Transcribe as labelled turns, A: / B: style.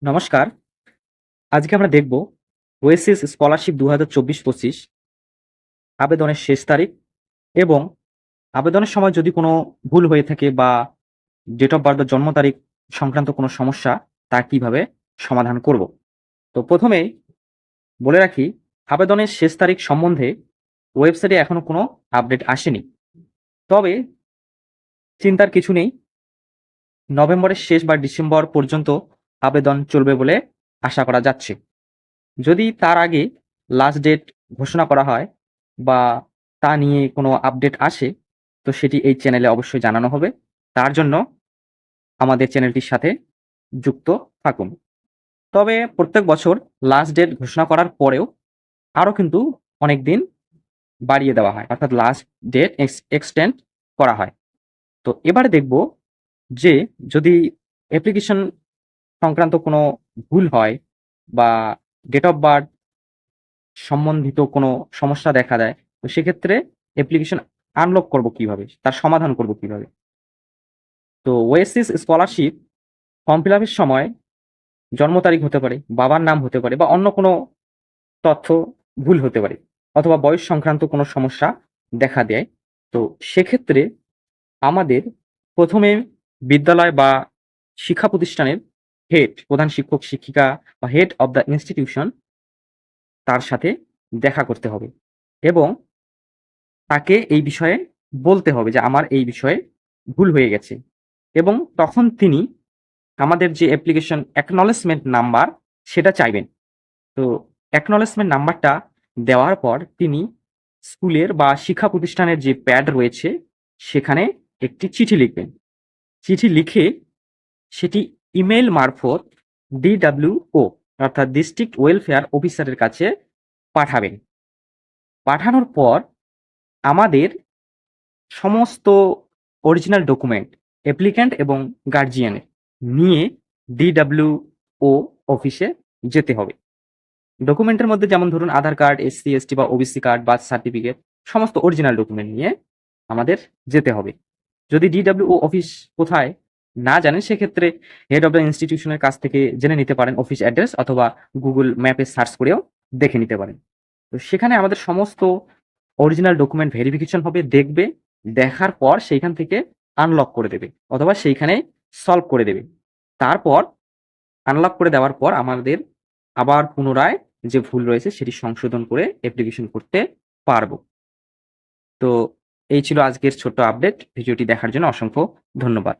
A: নমস্কার। আজকে আমরা দেখব ওয়েসিস স্কলারশিপ ২০২৪-২৫ আবেদনের শেষ তারিখ এবং আবেদনের সময় যদি কোনো ভুল হয়ে থাকে বা ডেট অফ বার্থ বা জন্ম তারিখ সংক্রান্ত কোনো সমস্যা তা কিভাবে সমাধান করব। তো ১ম এই বলে রাখি, আবেদনের শেষ তারিখ সম্বন্ধে ওয়েবসাইটে এখনো কোনো আপডেট আসেনি। তবে চিন্তার কিছু নেই। নভেম্বরের শেষ বা ডিসেম্বর পর্যন্ত আবেদন চলবে বলে আশা করা যাচ্ছে। যদি তার আগে লাস্ট ডেট ঘোষণা করা হয় বা তা নিয়ে কোনো আপডেট আসে, তো সেটি এই চ্যানেলে অবশ্যই জানানো হবে। তার জন্য আমাদের চ্যানেলটির সাথে যুক্ত থাকুন। তবে প্রত্যেক বছর লাস্ট ডেট ঘোষণা করার পরেও আরও কিন্তু অনেক দিন বাড়িয়ে দেওয়া হয়, অর্থাৎ লাস্ট ডেট এক্সটেন্ড করা হয়। তো এবারে দেখব যে যদি অ্যাপ্লিকেশন সংক্রান্ত কোনো ভুল হয় বা ডেট অফ বার্থ সম্বন্ধিত কোনো সমস্যা দেখা দেয়, তো সেক্ষেত্রে অ্যাপ্লিকেশন আনলক করব কিভাবে? তার সমাধান করব কিভাবে? তো ওয়েসিস স্কলারশিপ ফর্ম ফিল আপের সময় জন্ম তারিখ হতে পারে, বাবার নাম হতে পারে বা অন্য কোনো তথ্য ভুল হতে পারে অথবা বয়স সংক্রান্ত কোনো সমস্যা দেখা দেয়। তো সেক্ষেত্রে আমাদের ১ম এ বিদ্যালয় বা শিক্ষা প্রতিষ্ঠানের হেড, প্রধান শিক্ষক, শিক্ষিকা বা হেড অব দ্য ইনস্টিটিউশন তার সাথে দেখা করতে হবে এবং তাকে এই বিষয়ে বলতে হবে যে আমার এই বিষয়ে ভুল হয়ে গেছে এবং তখন তিনি আমাদের যে অ্যাপ্লিকেশন অ্যাকনলেজমেন্ট নাম্বার সেটা চাইবেন। তো অ্যাকনলেজমেন্ট নাম্বারটা দেওয়ার পর তিনি স্কুলের বা শিক্ষা প্রতিষ্ঠানের যে প্যাড রয়েছে সেখানে একটি চিঠি লিখবেন। চিঠি লিখে সেটি ইমেইল মারফত ডিডব্লিউও অর্থাৎ ডিস্ট্রিক্ট ওয়েলফেয়ার অফিসারের কাছে পাঠাবেন। পাঠানোর পর আমাদের সমস্ত অরিজিনাল ডকুমেন্ট অ্যাপ্লিক্যান্ট এবং গার্জিয়ানের নিয়ে ডিডব্লিউও অফিসে যেতে হবে। ডকুমেন্টের মধ্যে যেমন ধরুন আধার কার্ড, এসসি, এসটি বা ওবিসি কার্ড, বার্থ সার্টিফিকেট সমস্ত অরিজিনাল ডকুমেন্ট নিয়ে আমাদের যেতে হবে। যদি ডিডব্লিউও অফিস কোথায় না জানেন সেক্ষেত্রে হেড অফ দ্য ইনস্টিটিউশনের কাছ থেকে জেনে নিতে পারেন অফিস অ্যাড্রেস অথবা গুগল ম্যাপে সার্চ করেও দেখে নিতে পারেন। তো সেখানে আমাদের সমস্ত অরিজিনাল ডকুমেন্ট ভেরিফিকেশন হবে, দেখবে। দেখার পর সেইখান থেকে আনলক করে দেবে অথবা সেইখানে সলভ করে দেবে। তারপর আনলক করে দেওয়ার পর আমাদের আবার পুনরায় যে ভুল রয়েছে সেটি সংশোধন করে অ্যাপ্লিকেশন করতে পারবো। তো এই ছিল আজকের ছোট্ট আপডেট। ভিডিওটি দেখার জন্য অসংখ্য ধন্যবাদ।